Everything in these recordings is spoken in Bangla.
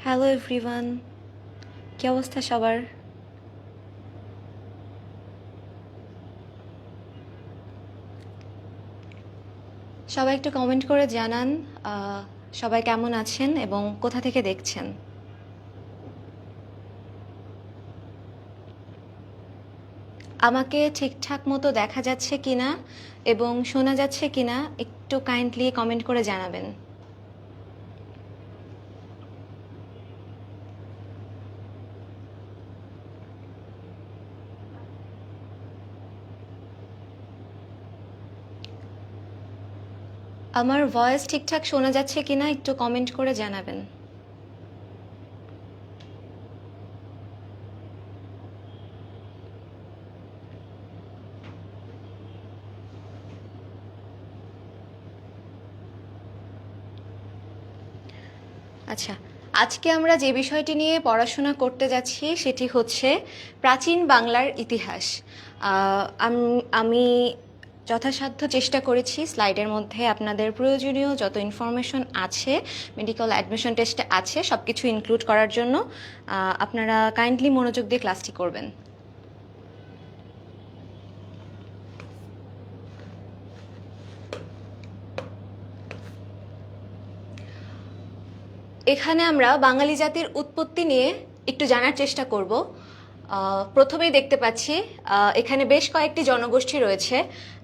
হ্যালো এভরিওয়ান, কি অবস্থা সবার? সবাই একটু কমেন্ট করে জানান সবাই কেমন আছেন এবং কোথা থেকে দেখছেন। আমাকে ঠিকঠাক মতো দেখা যাচ্ছে কিনা এবং শোনা যাচ্ছে কিনা একটু কাইন্ডলি কমেন্ট করে জানাবেন। আমার ভয়েস ঠিকঠাক শোনা যাচ্ছে কিনা একটু কমেন্ট করে জানাবেন। আচ্ছা, আজকে আমরা যে বিষয়টি নিয়ে পড়াশোনা করতে যাচ্ছি সেটি হচ্ছে প্রাচীন বাংলার ইতিহাস। আমি যথাসাধ্য চেষ্টা করেছি স্লাইডের মধ্যে আপনাদের প্রয়োজনীয় যত ইনফরমেশন আছে, মেডিকেল অ্যাডমিশন টেস্টে আছে, সব কিছু ইনক্লুড করার জন্য আপনারা কাইন্ডলি মনোযোগ দিয়ে ক্লাসটি করবেন। এখানে আমরা বাঙালি জাতির উৎপত্তি নিয়ে একটু জানার চেষ্টা করব। প্রথমেই দেখতে পাচ্ছি এখানে বেশ কয়েকটি জনগোষ্ঠী রয়েছে: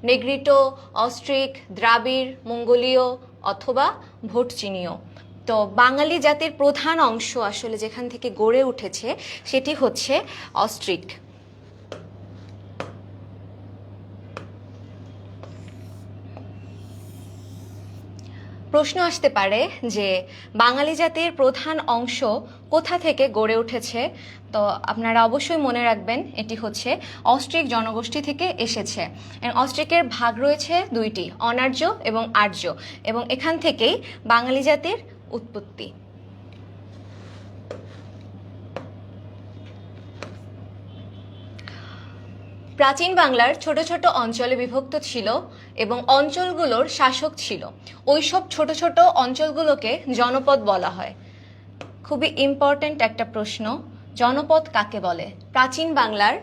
নেগ্রিটো, অস্ট্রিক, দ্রাবিড়, মঙ্গোলীয় অথবা ভোটচীনীয়। তো বাঙালি জাতির প্রধান অংশ আসলে যেখান থেকে গড়ে উঠেছে সেটি হচ্ছে অস্ট্রিক। প্রশ্ন আসতে পারে যে বাঙালি জাতির প্রধান অংশ কোথা থেকে গড়ে উঠেছে। তো আপনারা অবশ্যই মনে রাখবেন এটি হচ্ছে অস্ট্রিক জনগোষ্ঠী থেকে এসেছে। অস্ট্রিকের ভাগ রয়েছে দুইটি, অনার্য এবং আর্য, এবং এখান থেকেই বাঙালি জাতির উৎপত্তি। প্রাচীন বাংলার ছোট ছোট অঞ্চলে বিভক্ত ছিল এবং অঞ্চলগুলোর শাসক ছিল। ওইসব ছোট ছোট অঞ্চলগুলোকে জনপদ বলা হয়। খুবই ইম্পর্ট্যান্ট একটা প্রশ্ন, জনপদ কাকে বলে? প্রাচীন বাংলার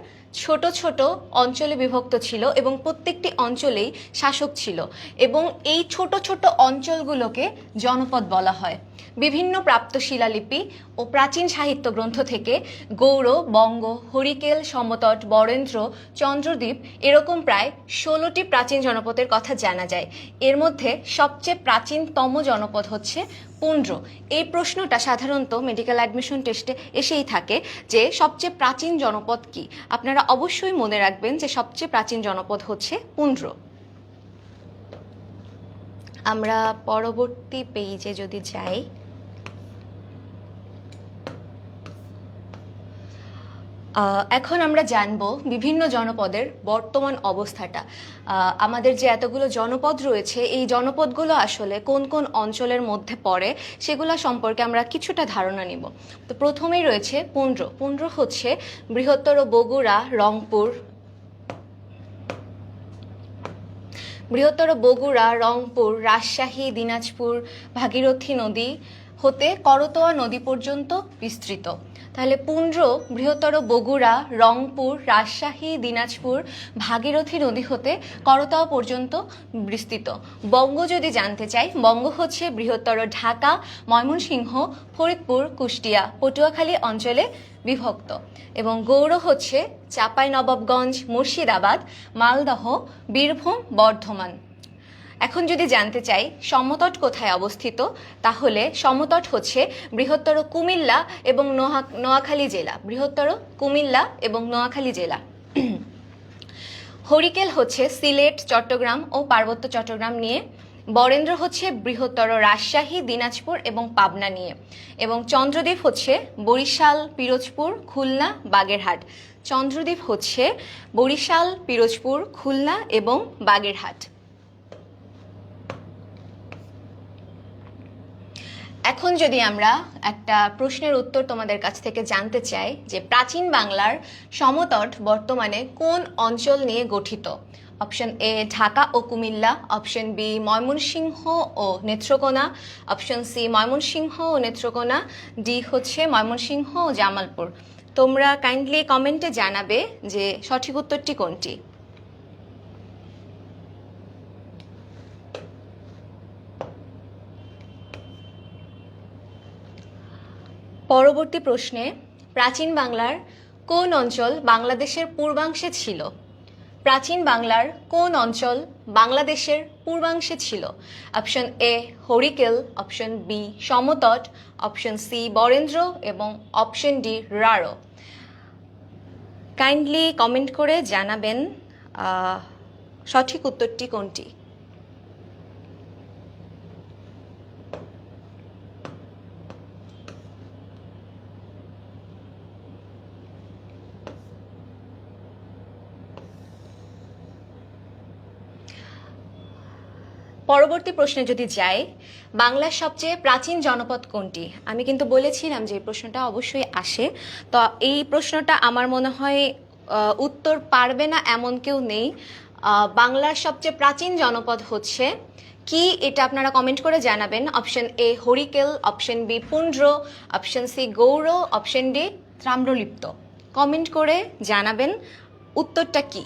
ছোট ছোট অঞ্চলে বিভক্ত ছিল এবং প্রত্যেকটি অঞ্চলেই শাসক ছিল, এবং এই ছোট ছোট অঞ্চলগুলোকে জনপদ বলা হয়। বিভিন্ন প্রাপ্ত শিলালিপি ও প্রাচীন সাহিত্য গ্রন্থ থেকে গৌড়, বঙ্গ, হরিকেল, সমতট, বরেন্দ্র, চন্দ্রদ্বীপ এরকম প্রায় 16টি প্রাচীন জনপদের কথা জানা যায়। এর মধ্যে সবচেয়ে প্রাচীনতম জনপদ হচ্ছে পুন্ড্র। এই প্রশ্নটা সাধারণত মেডিকেল অ্যাডমিশন টেস্টে এসেই থাকে যে সবচেয়ে প্রাচীন জনপদ কি। আপনারা অবশ্যই মনে রাখবেন যে সবচেয়ে প্রাচীন জনপদ হচ্ছে পুন্ড্র। আমরা পরবর্তী পেজে যদি যাই, এখন আমরা জানব বিভিন্ন জনপদের বর্তমান অবস্থাটা। আমাদের যে এতগুলো জনপদ রয়েছে, এই জনপদগুলো আসলে কোন কোন অঞ্চলের মধ্যে পড়ে সেগুলো সম্পর্কে আমরা কিছুটা ধারণা নিব। তো প্রথমেই রয়েছে পুন্ড্র। পুন্ড্র হচ্ছে বৃহত্তর বগুড়া, রংপুর, রাজশাহী, দিনাজপুর, ভাগীরথী নদী হতে করতোয়া নদী পর্যন্ত বিস্তৃত। তাহলে পুন্ড্র বৃহত্তর বগুড়া, রংপুর, রাজশাহী, দিনাজপুর, ভাগীরথী নদী হতে করতোয়া পর্যন্ত বিস্তৃত। বঙ্গ যদি জানতে চাই, বঙ্গ হচ্ছে বৃহত্তর ঢাকা, ময়মনসিংহ, ফরিদপুর, কুষ্টিয়া, পটুয়াখালী অঞ্চলে বিভক্ত। এবং গৌড় হচ্ছে চাঁপাইনবাবগঞ্জ, মুর্শিদাবাদ, মালদহ, বীরভূম, বর্ধমান। এখন যদি জানতে চাই সমতট কোথায় অবস্থিত, তাহলে সমতট হচ্ছে বৃহত্তর কুমিল্লা এবং নোয়াখালী জেলা। হরিকেল হচ্ছে সিলেট, চট্টগ্রাম ও পার্বত্য চট্টগ্রাম নিয়ে। বরেন্দ্র হচ্ছে বৃহত্তর রাজশাহী, দিনাজপুর এবং পাবনা নিয়ে। এবং চন্দ্রদ্বীপ হচ্ছে বরিশাল, পিরোজপুর, খুলনা, এবং বাগেরহাট। এখন যদি আমরা একটা প্রশ্নের উত্তর তোমাদের কাছ থেকে জানতে চাই যে প্রাচীন বাংলার সমতট বর্তমানে কোন অঞ্চল নিয়ে গঠিত, অপশন এ ঢাকা ও কুমিল্লা, অপশন বি ময়মনসিংহ ও নেত্রকোনা, অপশন সি ময়মনসিংহ ও নেত্রকোনা, ডি হচ্ছে ময়মনসিংহ ও জামালপুর। তোমরা কাইন্ডলি কমেন্টে জানাবে যে সঠিক উত্তরটি কোনটি। পরবর্তী প্রশ্নে, প্রাচীন বাংলার কোন অঞ্চল বাংলাদেশের পূর্বাংশে ছিল? প্রাচীন বাংলার কোন অঞ্চল বাংলাদেশের পূর্বাংশে ছিল? Option A Harikela, option B Samatata, option C Barendra এবং option D Rarh. Kindly comment করে জানাবেন সঠিক উত্তরটি কোনটি। পরবর্তী প্রশ্নে যদি যাই, বাংলার সবচেয়ে প্রাচীন জনপদ কোনটি? আমি কিন্তু বলেছিলাম যে এই প্রশ্নটা অবশ্যই আসে, তো এই প্রশ্নটা আমার মনে হয় উত্তর পারবে না এমন কেউ নেই। বাংলার সবচেয়ে প্রাচীন জনপদ হচ্ছে কি, এটা আপনারা কমেন্ট করে জানাবেন। Option A Harikela, option B Pundra, option C Gauda, option D Tamralipta. Comment করে জানাবেন উত্তরটা কি।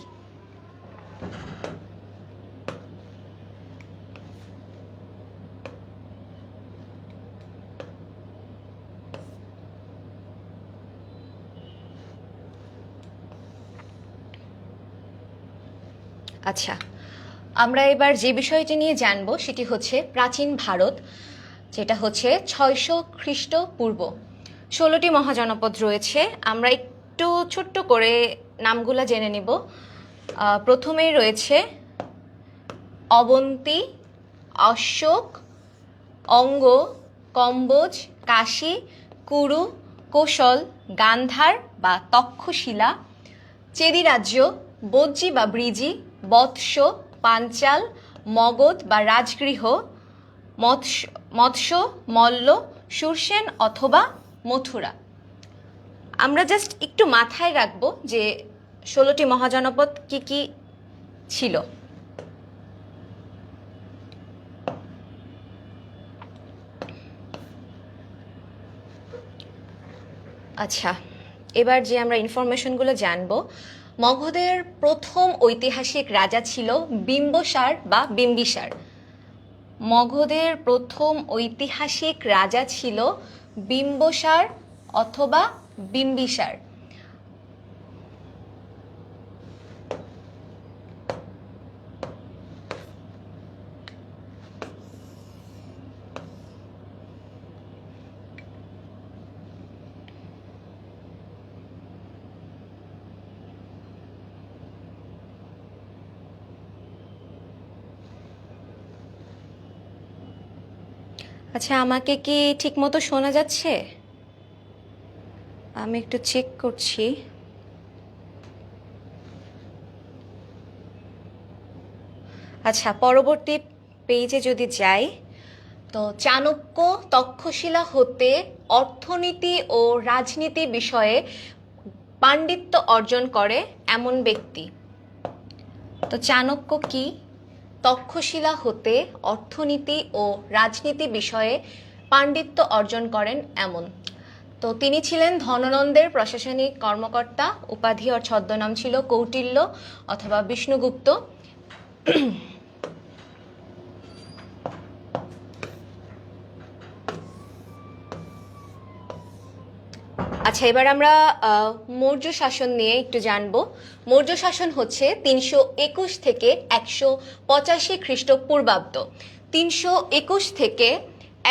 আচ্ছা, আমরা এবার যে বিষয়টি নিয়ে জানবো সেটি হচ্ছে প্রাচীন ভারত, যেটা হচ্ছে 600 খ্রিস্টপূর্ব। 16টি মহাজনপদ রয়েছে, আমরা একটু ছোট্ট করে নামগুলো জেনে নিব। প্রথমেই রয়েছে অবন্তী, অশোক, অঙ্গ, কম্বোজ, কাশী, কুরু, কোশল, গান্ধার বা তক্ষশিলা, চেদি রাজ্য, বজ্জি বা ব্রিজি, বৎস, পাঞ্চাল, মগধ বা রাজগৃহ, মৎস্য, মল্ল, সুরসেন অথবা মথুরা। আমরা জাস্ট একটু মাথায় রাখবো যে 16টি মহাজনপদ কি কি ছিল। আচ্ছা, এবার যে আমরা ইনফরমেশনগুলো জানবো, মগধের প্রথম ঐতিহাসিক রাজা ছিল বিম্বসার বা বিম্বিসার। মগধের প্রথম ঐতিহাসিক রাজা ছিল বিম্বসার অথবা বিম্বিসার। আচ্ছা, আমাকে কি ঠিক মতো শোনা যাচ্ছে? আমি একটু চেক করছি। আচ্ছা, পরবর্তী পেজে যদি যাই, তো চাণক্য তক্ষশিলা হতে অর্থনীতি ও রাজনীতি বিষয়ে পাণ্ডিত্য অর্জন করে এমন ব্যক্তি। তো চাণক্য কি? তক্ষশিলা হতে অর্থনীতি ও রাজনীতি বিষয়ে পাণ্ডিত্য অর্জন করেন এমন। তো তিনি ছিলেন ধননন্দের প্রশাসনিক কর্মকর্তা। উপাধি ও ছদ্মনাম ছিল কৌটিল্য অথবা বিষ্ণুগুপ্ত। আচ্ছা, এবার আমরা মৌর্য শাসন নিয়ে একটু জানবো। মৌর্য শাসন হচ্ছে 321 থেকে 185 খ্রিস্টপূর্বাব্দ। 321 থেকে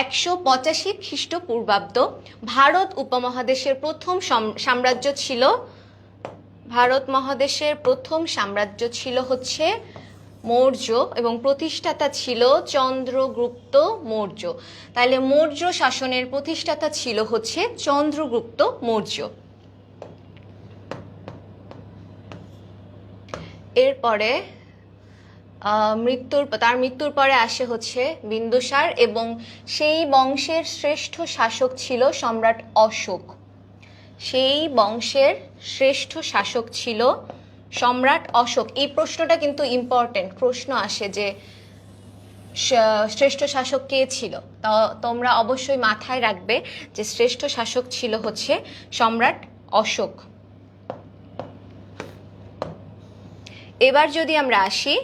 185 খ্রিস্টপূর্বাব্দ ভারত উপমহাদেশের প্রথম সাম্রাজ্য ছিল। ভারত মহাদেশের প্রথম সাম্রাজ্য ছিল হচ্ছে মৌর্য এবং প্রতিষ্ঠাতা ছিল চন্দ্রগুপ্ত মৌর্য। তাহলে মৌর্য শাসনের প্রতিষ্ঠাতা ছিল হচ্ছে চন্দ্রগুপ্ত মৌর্য। এরপরে তার মৃত্যুর পরে আসে হচ্ছে বিন্দুসার এবং সেই বংশের শ্রেষ্ঠ শাসক ছিল সম্রাট অশোক। সেই বংশের শ্রেষ্ঠ শাসক ছিল সম্রাট অশোক। এই প্রশ্নটা কিন্তু ইম্পর্টেন্ট, প্রশ্ন আসে যে শ্রেষ্ঠ শাসক কে ছিল। তো তোমরা অবশ্যই মাথায় রাখবে যে শ্রেষ্ঠ শাসক ছিল হচ্ছে সম্রাট অশোক। এবার যদি আমরা আসি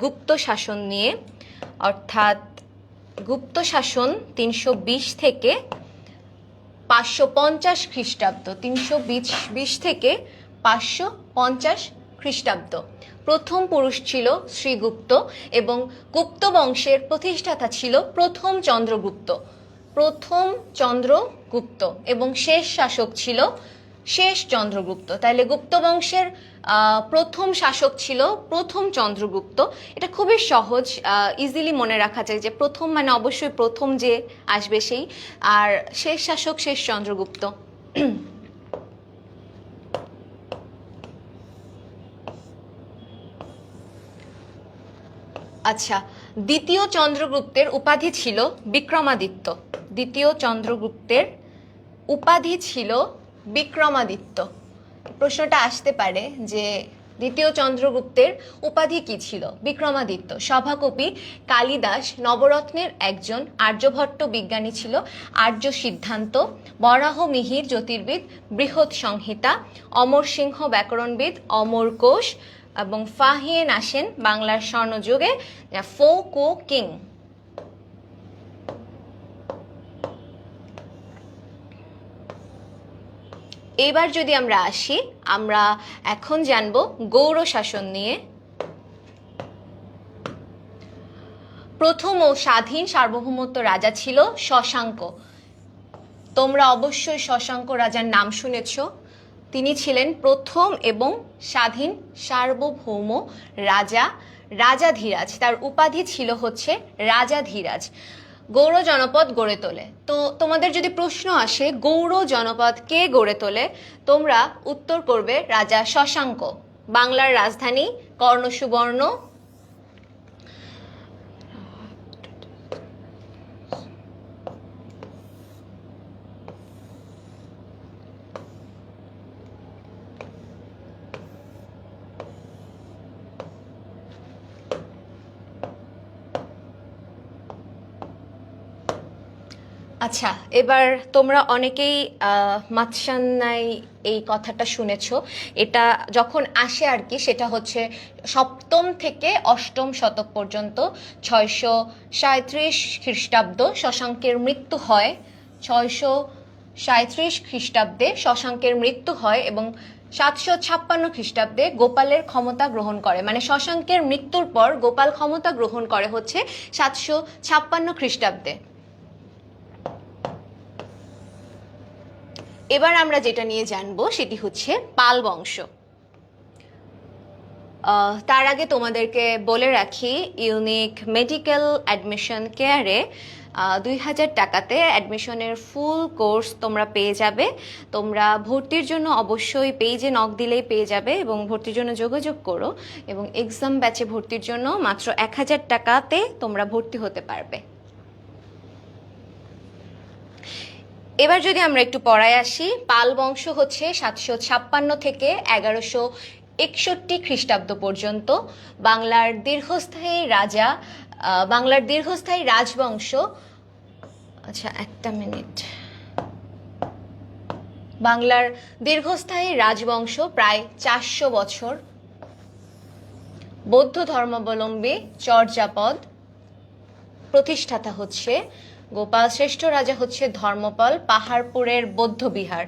গুপ্ত শাসন নিয়ে, অর্থাৎ গুপ্ত শাসন 320 থেকে 550 খ্রিস্টাব্দ, 320 থেকে 550 খ্রিস্টাব্দ। প্রথম পুরুষ ছিল শ্রীগুপ্ত এবং গুপ্ত বংশের প্রতিষ্ঠাতা ছিল প্রথম চন্দ্রগুপ্ত, প্রথম চন্দ্রগুপ্ত, এবং শেষ শাসক ছিল শেষ চন্দ্রগুপ্ত। তাইলে গুপ্ত বংশের প্রথম শাসক ছিল প্রথম চন্দ্রগুপ্ত। এটা খুবই সহজ, ইজিলি মনে রাখা যায় যে প্রথম মানে অবশ্যই প্রথম যে আসবে সেই, আর শেষ শাসক শেষ চন্দ্রগুপ্ত। আচ্ছা, দ্বিতীয় চন্দ্রগুপ্তের উপাধি ছিল বিক্রমাদিত্য। দ্বিতীয় চন্দ্রগুপ্তের উপাধি ছিল বিক্রমাদিত্য। প্রশ্নটা আসতে পারে যে দ্বিতীয় চন্দ্রগুপ্তের উপাধি কি ছিল? বিক্রমাদিত্য। সভাকবি কালিদাস নবরত্নের একজন, আর্যভট্ট বিজ্ঞানী ছিল, আর্য সিদ্ধান্ত, বরাহ মিহির জ্যোতির্বিদ, বৃহৎ সংহিতা, অমর সিংহ ব্যাকরণবিদ, অমর কোষ, এবং ফাহিয়ে নাসেন বাংলার স্বর্ণযুগে ফো কো কিং। এবার যদি আমরা আসি, আমরা এখন জানব গৌড় শাসন নিয়ে। প্রথম ও স্বাধীন সার্বভৌমত্ব রাজা ছিল শশাঙ্ক। তোমরা অবশ্যই শশাঙ্ক রাজার নাম শুনেছ। তিনি ছিলেন প্রথম এবং স্বাধীন সার্বভৌম রাজা, রাজাধিরাজ। তার উপাধি ছিল হচ্ছে রাজাধিরাজ। গৌড় জনপদ গড়ে তোলে। তো তোমাদের যদি প্রশ্ন আসে গৌড় জনপদ কে গড়ে তোলে, তোমরা উত্তর করবে রাজা শশাঙ্ক। বাংলার রাজধানী কর্ণসুবর্ণ। আচ্ছা, এবার তোমরা অনেকেই মাতসান্নাই এই কথাটা শুনেছ। এটা যখন আসে আর কি, সেটা হচ্ছে সপ্তম থেকে অষ্টম শতক পর্যন্ত। 637 খ্রিস্টাব্দ শশাঙ্কের মৃত্যু হয়। 637 খ্রিস্টাব্দে শশাঙ্কের মৃত্যু হয় এবং 756 খ্রিস্টাব্দে গোপালের ক্ষমতা গ্রহণ করে। মানে শশাঙ্কের মৃত্যুর পর গোপাল ক্ষমতা গ্রহণ করে হচ্ছে 756 খ্রিস্টাব্দে। এবার আমরা যেটা নিয়ে জানবো সেটি হচ্ছে পাল বংশ। তার আগে তোমাদেরকে বলে রাখি, ইউনিক মেডিকেল অ্যাডমিশন কেয়ারে 2000 টাকাতে অ্যাডমিশনের ফুল কোর্স তোমরা পেয়ে যাবে। তোমরা ভর্তির জন্য অবশ্যই পেজে নক দিলেই পেয়ে যাবে এবং ভর্তির জন্য যোগাযোগ করো, এবং এক্সাম ব্যাচে ভর্তির জন্য মাত্র 1000 টাকাতে তোমরা ভর্তি হতে পারবে। এবার যদি আমরা একটু পড়ায় আসি, পাল বংশ হচ্ছে 756 থেকে 1161 খ্রিস্টাব্দ পর্যন্ত বাংলার দীর্ঘস্থায়ী রাজবংশ। আচ্ছা, একটা মিনিট। বাংলার দীর্ঘস্থায়ী রাজবংশ প্রায় 400 বছর। বৌদ্ধ ধর্মাবলম্বী চর্যাপদ। প্রতিষ্ঠাতা হচ্ছে গোপাল। শ্রেষ্ঠ রাজা হচ্ছে ধর্মপাল, পাহাড়পুরের বৌদ্ধবিহার।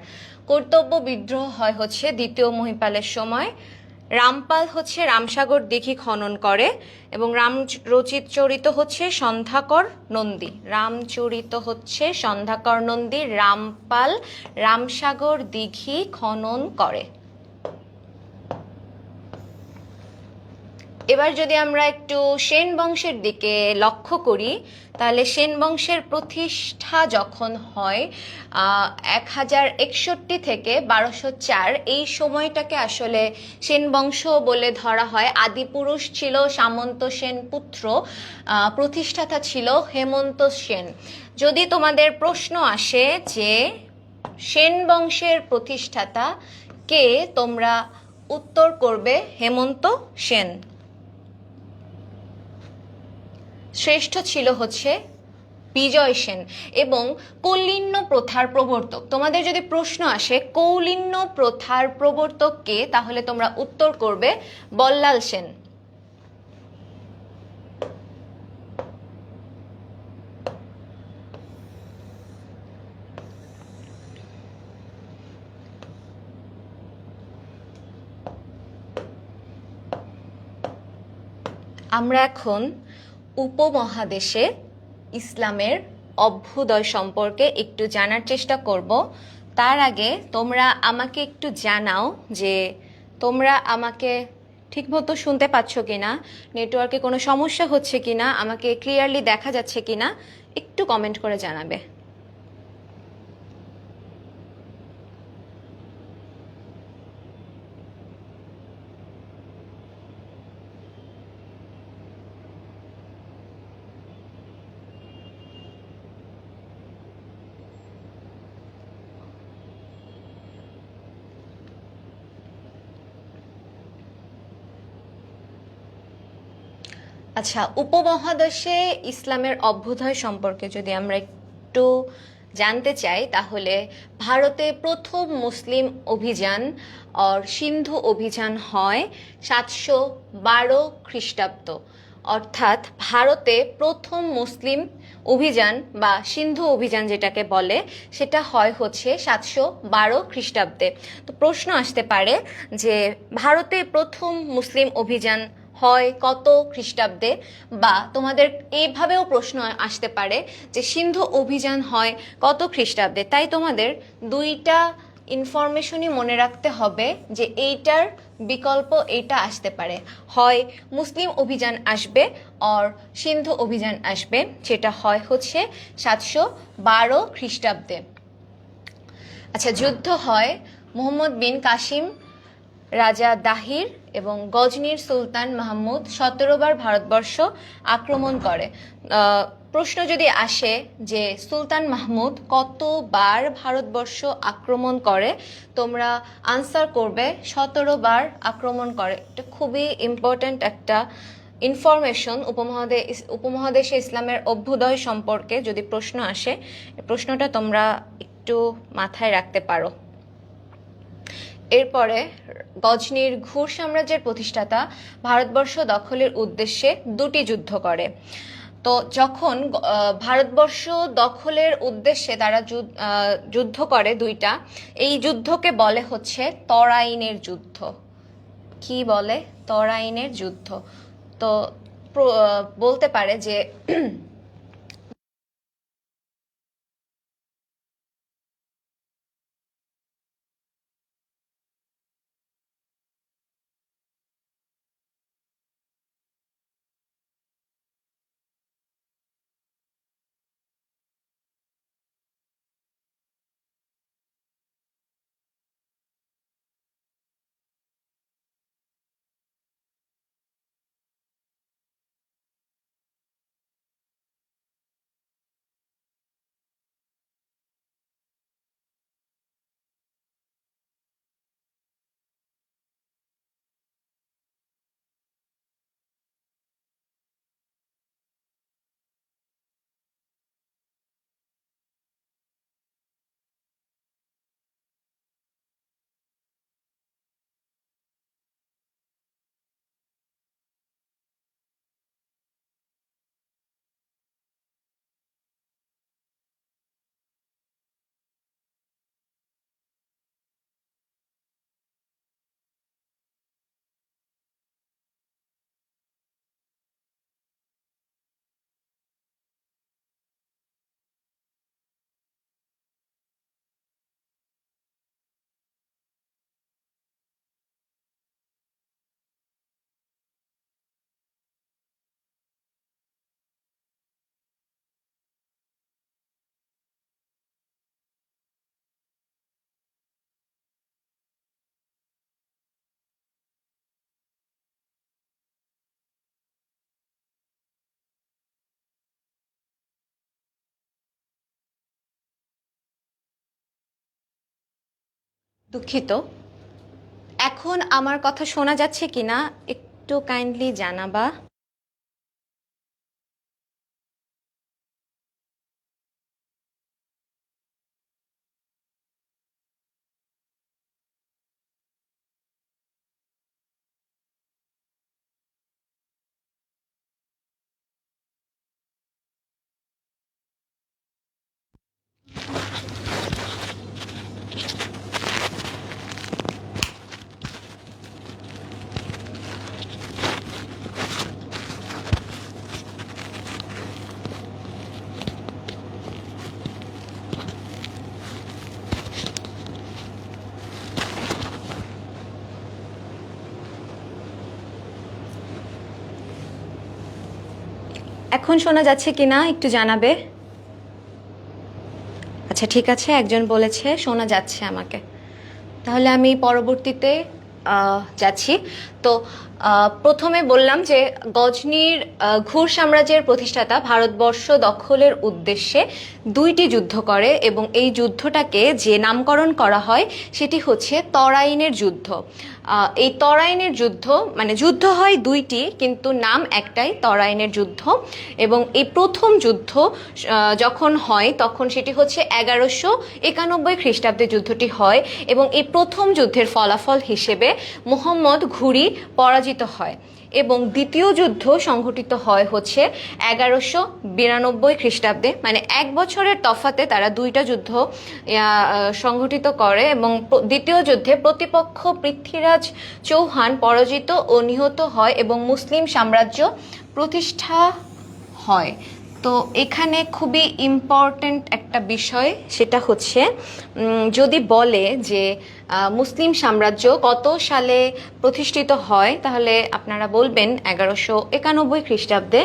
কর্তব্য বিদ্রোহ হয় হচ্ছে দ্বিতীয় মহিপালের সময়। রামপাল হচ্ছে রামসাগর দিঘি খনন করে এবং রামচরিত হচ্ছে সন্ধ্যাকর নন্দী। রামচরিত হচ্ছে সন্ধ্যাকর নন্দী। রামপাল রামসাগর দিঘি খনন করে। এবার যদি আমরা একটু সেন বংশের দিকে লক্ষ্য করি, তাহলে সেন বংশের প্রতিষ্ঠা যখন হয় 1061 থেকে 1204, এই সময়টাকে আসলে সেন বংশ বলে ধরা হয়। আদিপুরুষ ছিল সামন্ত সেন পুত্র, প্রতিষ্ঠাতা ছিল হেমন্ত সেন। যদি তোমাদের প্রশ্ন আসে যে সেন বংশের প্রতিষ্ঠাতা কে, তোমরা উত্তর করবে হেমন্ত সেন। শ্রেষ্ঠ ছিল হচ্ছে বিজয় সেন। এবং কৌলিন্য প্রথার প্রবর্তক, তোমাদের যদি প্রশ্ন আসে কৌলিন্য প্রথার প্রবর্তক কে, তাহলে তোমরা উত্তর করবে বল্লাল সেন। আমরা এখন উপমহাদেশে ইসলামের অভ্যুদয় সম্পর্কে একটু জানার চেষ্টা করব। তার আগে তোমরা আমাকে একটু জানাও যে তোমরা আমাকে ঠিকমতো শুনতে পাচ্ছ কিনা, নেটওয়ার্কে কোনো সমস্যা হচ্ছে কিনা, আমাকে ক্লিয়ারলি দেখা যাচ্ছে কিনা, একটু কমেন্ট করে জানাবে। আচ্ছা, উপমহাদেশে ইসলামের অভ্যুদয় সম্পর্কে যদি আমরা একটু জানতে চাই, তাহলে ভারতে প্রথম মুসলিম অভিযান সিন্ধু অভিযান হয় 712 খ্রিস্টাব্দ। অর্থাৎ ভারতে প্রথম মুসলিম অভিযান বা সিন্ধু অভিযান যেটাকে বলে, সেটা হয় হচ্ছে 712 খ্রিস্টাব্দে। তো প্রশ্ন আসতে পারে যে ভারতে প্রথম মুসলিম অভিযান হয় কত খ্রিস্টাব্দে, বা তোমাদের এইভাবেও প্রশ্ন আসতে পারে যে সিন্ধু অভিযান হয় কত খ্রিস্টাব্দে। তাই তোমাদের দুইটা ইনফরমেশনই মনে রাখতে হবে যে এইটার বিকল্প এইটা আসতে পারে, হয় মুসলিম অভিযান আসবে আর সিন্ধু অভিযান আসবে, যেটা হয় হচ্ছে 712 খ্রিস্টাব্দে। আচ্ছা, যুদ্ধ হয় মুহাম্মদ বিন কাসিম, রাজা দাহির এবং গজনির সুলতান মাহমুদ 17 বার ভারতবর্ষ আক্রমণ করে। প্রশ্ন যদি আসে যে সুলতান মাহমুদ কতবার ভারতবর্ষ আক্রমণ করে, তোমরা আনসার করবে 17 বার আক্রমণ করে। এটা খুবই ইম্পর্ট্যান্ট একটা ইনফরমেশন। উপমহাদেশে ইসলামের অভ্যুদয় সম্পর্কে যদি প্রশ্ন আসে, প্রশ্নটা তোমরা একটু মাথায় রাখতে পারো। এরপরে গজনির ঘুর সাম্রাজ্যের প্রতিষ্ঠাতা ভারতবর্ষ দখলের উদ্দেশ্যে দুটি যুদ্ধ করে। তো যখন ভারতবর্ষ দখলের উদ্দেশ্যে তারা যুদ্ধ করে দুইটা, এই যুদ্ধকে বলে হচ্ছে তরাইনের যুদ্ধ। কি বলে? তরাইনের যুদ্ধ। তো বলতে পারে যে দুঃখিত, এখন আমার কথা শোনা যাচ্ছে কিনা একটু কাইন্ডলি জানাবা। এখন শোনা যাচ্ছে কিনা একটু জানাবে। আচ্ছা ঠিক আছে, একজন বলেছে শোনা যাচ্ছে আমাকে, তাহলে আমি পরবর্তীতে যাচ্ছি। তো প্রথমে বললাম যে গজনির ঘুর সাম্রাজ্যের প্রতিষ্ঠাতা ভারতবর্ষ দখলের উদ্দেশ্যে দুইটি যুদ্ধ করে এবং এই যুদ্ধটাকে যে নামকরণ করা হয় সেটি হচ্ছে তরাইনের যুদ্ধ। এই তরাইনের যুদ্ধ মানে যুদ্ধ হয় দুইটি কিন্তু নাম একটাই, তরাইনের যুদ্ধ। এবং এই প্রথম যুদ্ধ যখন হয় তখন সেটি হচ্ছে 1191 খ্রিস্টাব্দে যুদ্ধটি হয় এবং এই প্রথম যুদ্ধের ফলাফল হিসেবে মুহাম্মদ ঘুরি পরাজিত হয় এবং দ্বিতীয় যুদ্ধ সংঘটিত হয় হচ্ছে 1192 খ্রিস্টাব্দে, মানে এক বছরের তফাতে তারা দুইটা যুদ্ধ সংঘটিত করে এবং দ্বিতীয় যুদ্ধে প্রতিপক্ষ পৃথ্বীরাজ চৌহান পরাজিত ও নিহত হয় এবং মুসলিম সাম্রাজ্য প্রতিষ্ঠা হয়। তো এখানে খুবই ইম্পর্ট্যান্ট একটা বিষয়, সেটা হচ্ছে যদি বলে যে মুসলিম সাম্রাজ্য কত সালে প্রতিষ্ঠিত হয় তাহলে আপনারা বলবেন 1191 খ্রিস্টাব্দে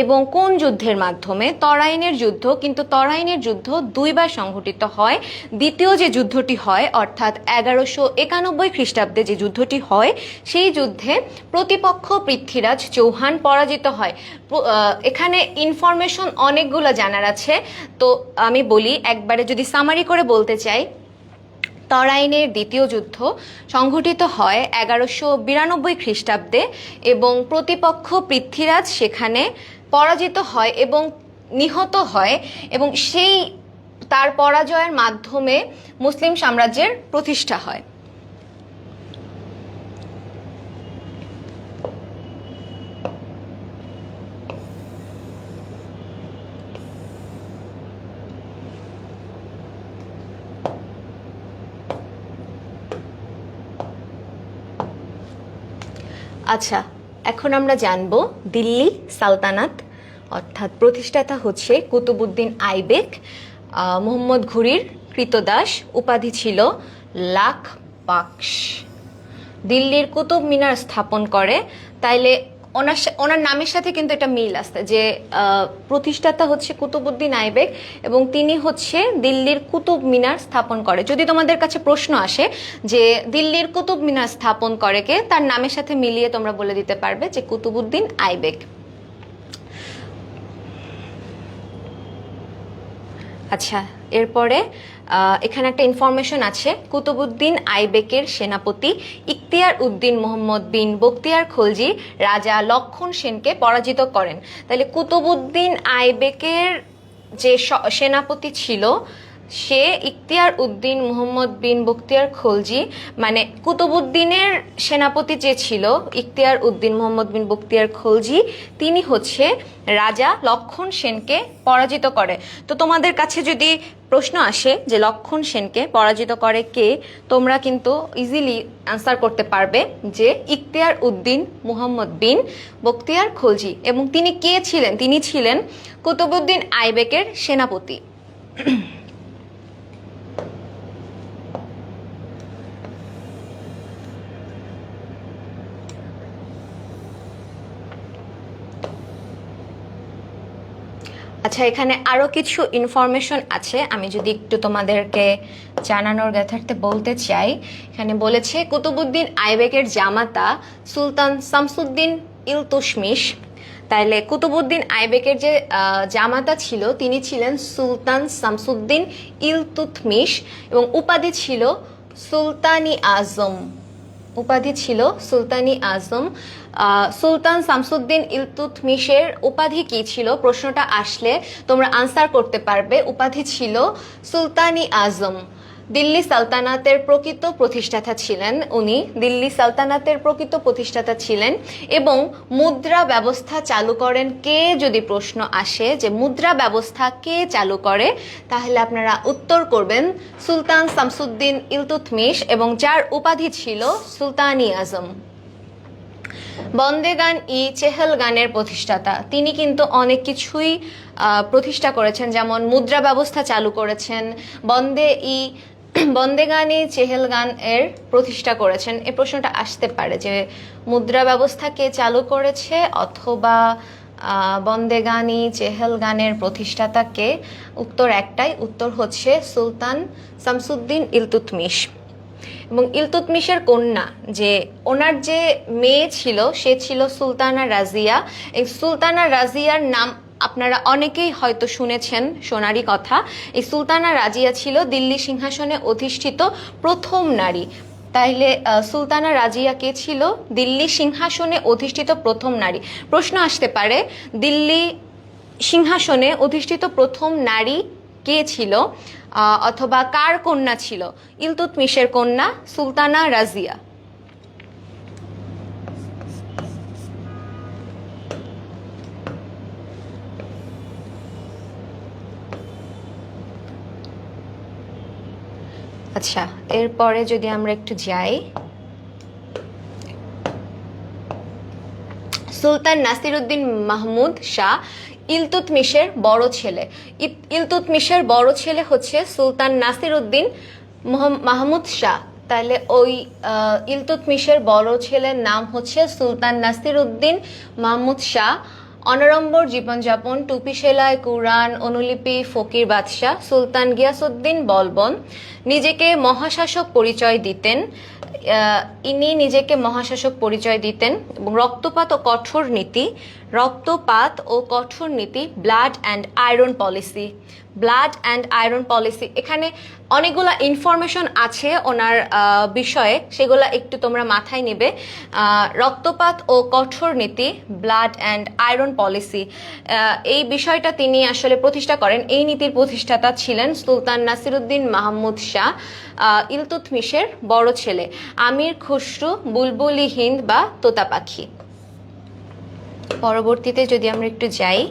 এবং কোন যুদ্ধের মাধ্যমে, তরাইনের যুদ্ধ। কিন্তু তরাইনের যুদ্ধ দুইবার সংঘটিত হয়। দ্বিতীয় যে যুদ্ধটি হয় অর্থাৎ 1191 খ্রিস্টাব্দে যে যুদ্ধটি হয় সেই যুদ্ধে প্রতিপক্ষ পৃথ্বীরাজ চৌহান পরাজিত হয়। এখানে ইনফরমেশন অনেকগুলো জানার আছে, তো আমি বলি একবারে যদি সামারি করে বলতে চাই, তরাইনের দ্বিতীয় যুদ্ধ সংঘটিত হয় 1192 খ্রিস্টাব্দে এবং প্রতিপক্ষ পৃথ্বীরাজ সেখানে পরাজিত হয় এবং নিহত হয় এবং সেই তার পরাজয়ের মাধ্যমে মুসলিম সাম্রাজ্যের প্রতিষ্ঠা হয়। আচ্ছা, এখন আমরা জানব দিল্লি সালতানাত অর্থাৎ প্রতিষ্ঠাতা হচ্ছে কুতুবউদ্দিন আইবেক। মুহাম্মদ ঘুরির কৃতদাস, উপাধি ছিল লাখ বাক্স। দিল্লির কুতুব মিনার স্থাপন করে, তাইলে ওনার নামের সাথে কিন্তু এটা মিল আসছে যে প্রতিষ্ঠাতা হচ্ছে কুতুবউদ্দিন আইবেক এবং তিনি হচ্ছে দিল্লির কুতুব মিনার স্থাপন করে। যদি তোমাদের কাছে প্রশ্ন আসে যে দিল্লির কুতুব মিনার স্থাপন করে কে, তার নামের সাথে মিলিয়ে তোমরা বলে দিতে পারবে যে কুতুবউদ্দিন আইবেক। আচ্ছা, এরপরে এখানে একটা ইনফরমেশন আছে, কুতুবউদ্দিন আইবেকের সেনাপতি ইখতিয়ার উদ্দিন মোহাম্মদ বিন বখতিয়ার খলজি রাজা লক্ষণ সেনকে পরাজিত করেন। তাহলে কুতুবউদ্দিন আইবেকের যে সেনাপতি ছিল সে ইখতিয়ার উদ্দিন মোহাম্মদ বিন বখতিয়ার খলজি, মানে কুতুবউদ্দিনের সেনাপতি যে ছিল ইখতিয়ার উদ্দিন মোহাম্মদ বিন বখতিয়ার খলজি, তিনি হচ্ছে রাজা লক্ষণ সেনকে পরাজিত করে। তো তোমাদের কাছে যদি প্রশ্ন আসে যে লক্ষণ সেনকে পরাজিত করে কে, তোমরা কিন্তু ইজিলি অ্যান্সার করতে পারবে যে ইখতিয়ার উদ্দিন মুহাম্মদ বিন বখতিয়ার খলজি। এবং তিনি কে ছিলেন? তিনি ছিলেন কুতুবউদ্দিন আইবেকের সেনাপতি। আচ্ছা, এখানে আরো কিছু ইনফরমেশন আছে, আমি যদি একটু তোমাদেরকে জানানোর জ্ঞাতার্থে বলতে চাই। এখানে বলেছে কুতুবউদ্দিন আইবেকের জামাতা সুলতান শামসুদ্দিন ইলতুৎমিশ। তাইলে কুতুবউদ্দিন আইবেকের যে জামাতা ছিল তিনি ছিলেন সুলতান শামসুদ্দিন ইলতুৎমিশ এবং উপাধি ছিল সুলতানি আজম। উপাধি ছিল সুলতানি আজম। সুলতান শামসুদ্দিন ইলতুৎমিশের উপাধি কি ছিল, প্রশ্নটা আসলে তোমরা আনসার করতে পারবে। উপাধি ছিল সুলতানি আজম। দিল্লি সালতানাতের প্রকৃত প্রতিষ্ঠাতা ছিলেন উনি, দিল্লি সালতানাতের প্রকৃত প্রতিষ্ঠাতা ছিলেন। এবং মুদ্রা ব্যবস্থা চালু করেন কে, যদি প্রশ্ন আসে যে মুদ্রা ব্যবস্থা কে চালু করে, তাহলে আপনারা উত্তর করবেন সুলতান শামসুদ্দিন ইলতুৎমিশ, এবং যার উপাধি ছিল সুলতানি আজম। বন্দেগান-ই চেহেলগানের প্রতিষ্ঠাতা, তিনি কিন্তু অনেক কিছুই প্রতিষ্ঠা করেছেন, যেমন মুদ্রা ব্যবস্থা চালু করেছেন। বন্দেগান-ই চেহেলগান এর প্রতিষ্ঠা করেছেন। এই প্রশ্নটা আসতে পারে যে মুদ্রা ব্যবস্থা কে চালু করেছে, অথবা বন্দেগান-ই চেহেলগানের প্রতিষ্ঠাতা কে। উত্তর একটাই, উত্তর হচ্ছে সুলতান শামসুদ্দিন ইলতুৎমিশ। এবং ইলতুৎমিশের কন্যা, যে ওনার যে মেয়ে ছিল, সে ছিল সুলতানা রাজিয়া। এই সুলতানা রাজিয়ার নাম আপনারা অনেকেই হয়তো শুনেছেন, সোনারই কথা। এই সুলতানা রাজিয়া ছিল দিল্লি সিংহাসনে অধিষ্ঠিত প্রথম নারী। তাইলে সুলতানা রাজিয়া কে ছিল? দিল্লি সিংহাসনে অধিষ্ঠিত প্রথম নারী। প্রশ্ন আসতে পারে দিল্লি সিংহাসনে অধিষ্ঠিত প্রথম নারী কে ছিল, অথবা কার কন্যা ছিল? ইলতুৎমিশের কন্যা সুলতানা রাজিয়া। আচ্ছা, এরপরে যদি আমরা একটু যাই, সুলতান নাসিরুদ্দিন মাহমুদ শাহ ইলতুৎমিশের বড় ছেলে। ইলতুৎমিশের বড় ছেলে হচ্ছে সুলতান নাসিরুদ্দিন মাহমুদ শাহ। তাহলে ওই ইলতুৎমিশের বড় ছেলের নাম হচ্ছে সুলতান নাসিরুদ্দিন মাহমুদ শাহ। অনাড়ম্বর জীবনযাপন, টুপি সেলাই, কুরআন অনুলিপি, ফকির বাদশাহ। সুলতান গিয়াসউদ্দিন বলবন নিজেকে মহাশাসক পরিচয় দিতেন। ইনি নিজেকে মহাশাসক পরিচয় দিতেন। এবং রক্তপাত ও কঠোর নীতি, blood and iron policy. Blood and iron policy, এখানে অনেকগুলো ইনফরমেশন আছে ওনার বিষয়ে, সেগুলো একটু তোমরা মাথায় নেবে। রক্তপাত ও কঠোর নীতি, ব্লাড অ্যান্ড আয়রন পলিসি, এই বিষয়টা তিনি আসলে প্রতিষ্ঠা করেন। এই নীতির প্রতিষ্ঠাতা ছিলেন সুলতান নাসিরুদ্দিন মাহমুদ শাহ, ইলতুৎমিশের বড় ছেলে। আমির খুসরু বুলবুলি হিন্দ বা তোতা পাখি। পরবর্তীতে যদি আমরা একটু যাই,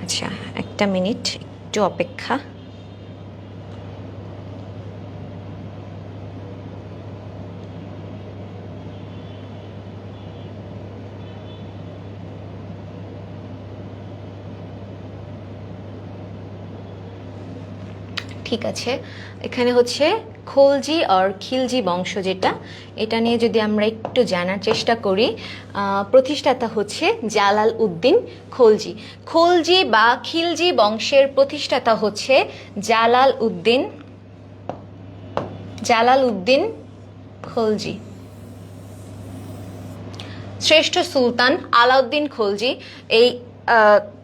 আচ্ছা একটা মিনিট একটু অপেক্ষা। ঠিক আছে, এখানে হচ্ছে খলজি আর খিলজি বংশ, যেটা এটা নিয়ে যদি আমরা একটু জানার চেষ্টা করি। প্রতিষ্ঠাতা হচ্ছে জালাল উদ্দিন খলজি। খলজি বা খিলজি বংশের প্রতিষ্ঠাতা হচ্ছে জালাল উদ্দিন খলজি। শ্রেষ্ঠ সুলতান আলাউদ্দিন খলজি। এই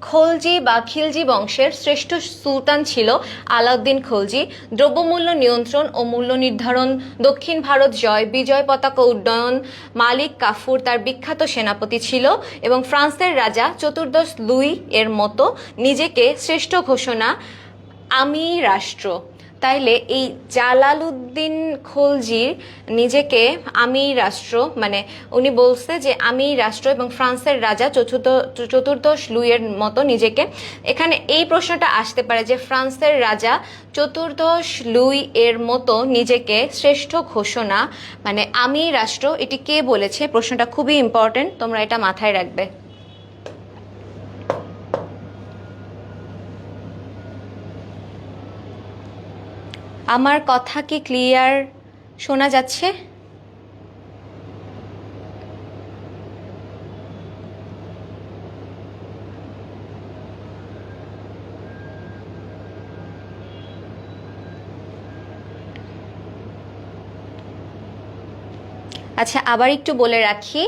খলজি বা খিলজি বংশের শ্রেষ্ঠ সুলতান ছিল আলাউদ্দিন খলজি। দ্রব্যমূল্য নিয়ন্ত্রণ ও মূল্য নির্ধারণ, দক্ষিণ ভারত জয়, বিজয় পতাকা উড্ডয়ন, মালিক কাফুর তার বিখ্যাত সেনাপতি ছিল। এবং ফ্রান্সের রাজা চতুর্দশ লুই এর মতো নিজেকে শ্রেষ্ঠ ঘোষণা, আমি রাষ্ট্র। তাইলে এই জালালউদ্দিন খলজির নিজেকে আমি রাষ্ট্র, মানে উনি বলছে যে আমি রাষ্ট্র, এবং ফ্রান্সের রাজা চতুর্দশ লুইয়ের মতো নিজেকে। এখানে এই প্রশ্নটা আসতে পারে যে ফ্রান্সের রাজা চতুর্দশ লুই এর মতো নিজেকে শ্রেষ্ঠ ঘোষণা, মানে আমি রাষ্ট্র, এটি কে বলেছে? প্রশ্নটা খুবই ইম্পর্টেন্ট, তোমরা এটা মাথায় রাখবে। আমার কথা কি ক্লিয়ার শোনা যাচ্ছে? আচ্ছা, আবার একটু বলে রাখি,